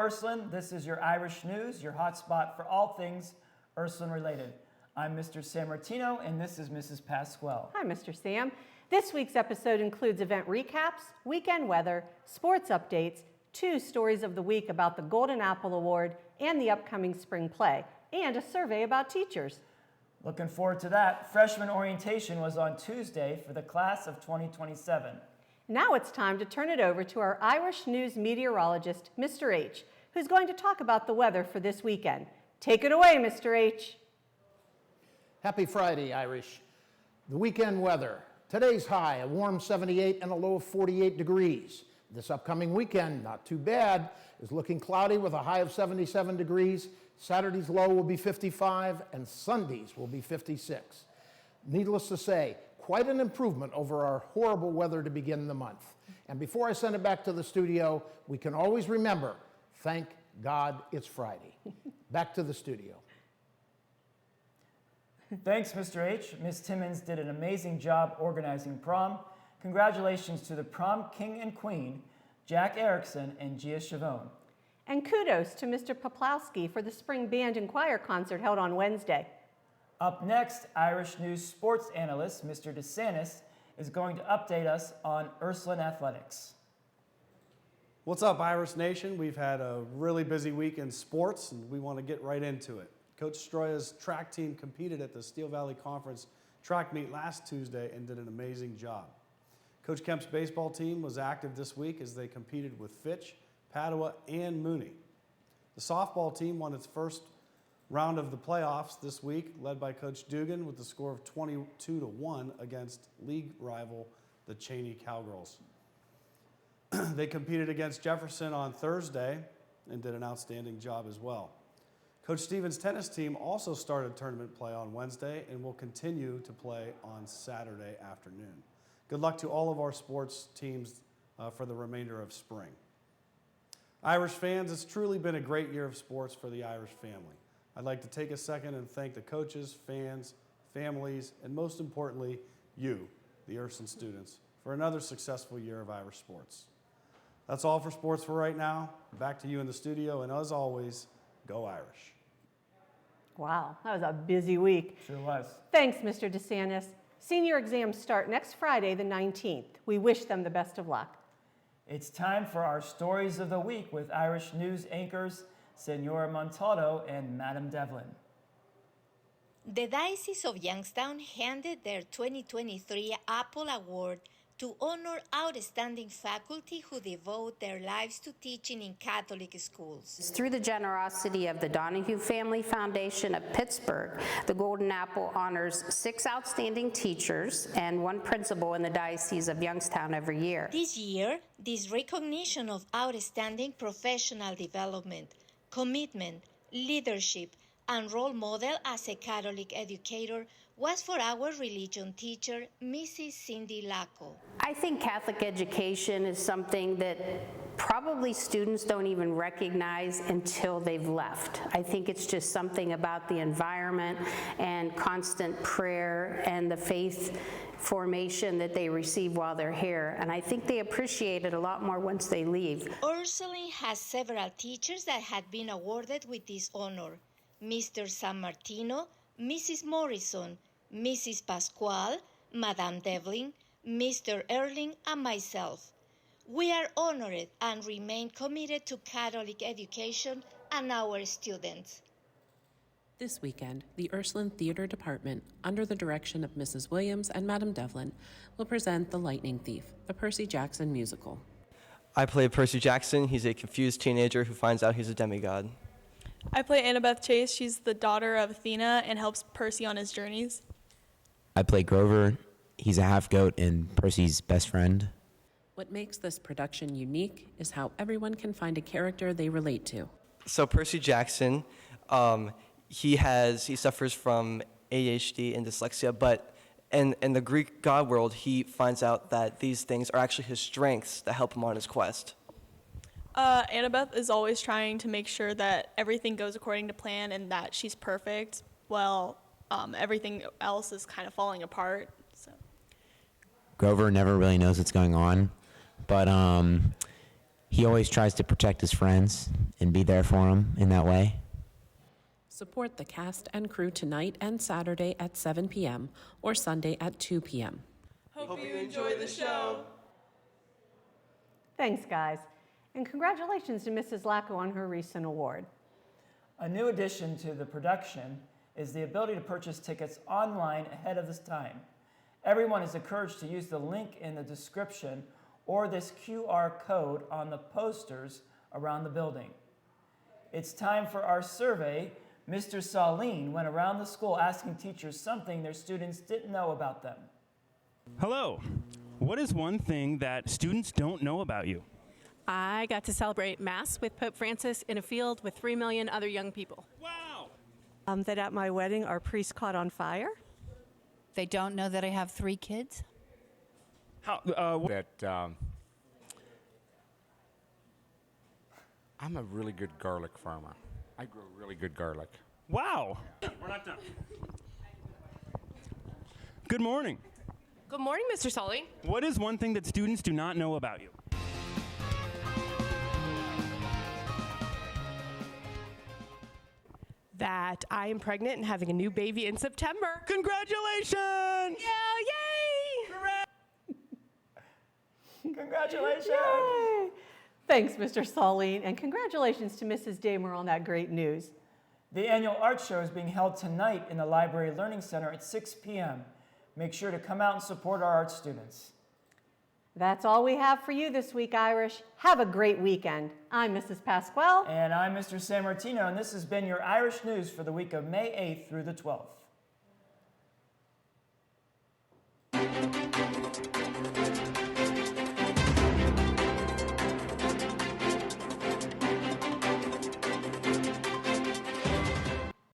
Ursuline. This is your Irish News, your hotspot for all things Ursuline related. I'm Mr. San Martino, and this is Mrs. Pasquale. Hi, Mr. Sam. This week's episode includes event recaps, weekend weather, sports updates, 2 stories of the week about the Golden Apple Award and the upcoming spring play, and a survey about teachers. Looking forward to that. Freshman orientation was on Tuesday for the class of 2027. Now it's time to turn it over to our Irish News meteorologist, Mr. H, who's going to talk about the weather for this weekend. Take it away, Mr. H. Happy Friday, Irish. The weekend weather. Today's high, a warm 78 and a low of 48 degrees. This upcoming weekend, not too bad, is looking cloudy with a high of 77 degrees. Saturday's low will be 55 and Sunday's will be 56. Needless to say, quite an improvement over our horrible weather to begin the month. And before I send it back to the studio, we can always remember, thank God it's Friday. Back to the studio. Thanks, Mr. H. Ms. Timmons did an amazing job organizing prom. Congratulations to the prom king and queen, Jack Erickson and Gia Chavone. And kudos to Mr. Poplowski for the spring band and choir concert held on Wednesday. Up next, Irish News sports analyst Mr. DeSantis is going to update us on Ursuline athletics. What's up, Irish Nation? We've had a really busy week in sports, and we want to get right into it. Coach Stroya's track team competed at the Steel Valley Conference track meet last Tuesday and did an amazing job. Coach Kemp's baseball team was active this week as they competed with Fitch, Padua, and Mooney. The softball team won its first round of the playoffs this week, led by Coach Dugan with the score of 22-1 against league rival, the Cheney Cowgirls. They competed against Jefferson on Thursday and did an outstanding job as well. Coach Stevens' tennis team also started tournament play on Wednesday and will continue to play on Saturday afternoon. Good luck to all of our sports teams for the remainder of spring. Irish fans, it's truly been a great year of sports for the Irish family. I'd like to take a second and thank the coaches, fans, families, and most importantly, you, the Ursuline students, for another successful year of Irish sports. That's all for sports for right now. Back to you in the studio, and as always, go Irish. Wow, that was a busy week. Sure was. Thanks, Mr. DeSantis. Senior exams start next Friday, the 19th. We wish them the best of luck. It's time for our stories of the week with Irish News anchors Senora Montaldo and Madam Devlin. The Diocese of Youngstown handed their 2023 Apple Award to honor outstanding faculty who devote their lives to teaching in Catholic schools. Through the generosity of the Donahue Family Foundation of Pittsburgh, the Golden Apple honors 6 outstanding teachers and 1 principal in the Diocese of Youngstown every year. This year, this recognition of outstanding professional development, commitment, leadership, and role model as a Catholic educator was for our religion teacher, Mrs. Cindy Laco. I think Catholic education is something that probably students don't even recognize until they've left. I think it's just something about the environment and constant prayer and the faith formation that they receive while they're here. And I think they appreciate it a lot more once they leave. Ursuline has several teachers that had been awarded with this honor. Mr. San Martino, Mrs. Morrison, Mrs. Pasquale, Madame Devlin, Mr. Erling, and myself. We are honored and remain committed to Catholic education and our students. This weekend, the Ursuline Theater Department, under the direction of Mrs. Williams and Madame Devlin, will present The Lightning Thief, the Percy Jackson musical. I play Percy Jackson. He's a confused teenager who finds out he's a demigod. I play Annabeth Chase. She's the daughter of Athena and helps Percy on his journeys. I play Grover. He's a half-goat and Percy's best friend. What makes this production unique is how everyone can find a character they relate to. So Percy Jackson, he suffers from ADHD and dyslexia, but in the Greek god world, he finds out that these things are actually his strengths that help him on his quest. Annabeth is always trying to make sure that everything goes according to plan and that she's perfect. Well, everything else is kind of falling apart. So Grover never really knows what's going on, but he always tries to protect his friends and be there for them in that way. Support the cast and crew tonight and Saturday at 7 p.m. or Sunday at 2 p.m. Hope you enjoy the show. Thanks, guys. And congratulations to Mrs. Lacko on her recent award. A new addition to the production is the ability to purchase tickets online ahead of this time. Everyone is encouraged to use the link in the description or this QR code on the posters around the building. It's time for our survey. Mr. Saline went around the school asking teachers something their students didn't know about them. Hello. What is one thing that students don't know about you? I got to celebrate Mass with Pope Francis in a field with 3 million other young people. Wow. That at my wedding, our priest caught on fire. They don't know that I have 3 kids. How? I'm a really good garlic farmer. I grow really good garlic. Wow. We're not done. Good morning. Good morning, Mr. Sully. What is one thing that students do not know about you? That I am pregnant and having a new baby in September. Congratulations! Yeah, yay! Congratulations! Yay! Thanks, Mr. Saline, and congratulations to Mrs. Damer on that great news. The annual art show is being held tonight in the Library Learning Center at 6 p.m. Make sure to come out and support our art students. That's all we have for you this week, Irish. Have a great weekend. I'm Mrs. Pasquale. And I'm Mr. San Martino, and this has been your Irish News for the week of May 8th through the 12th.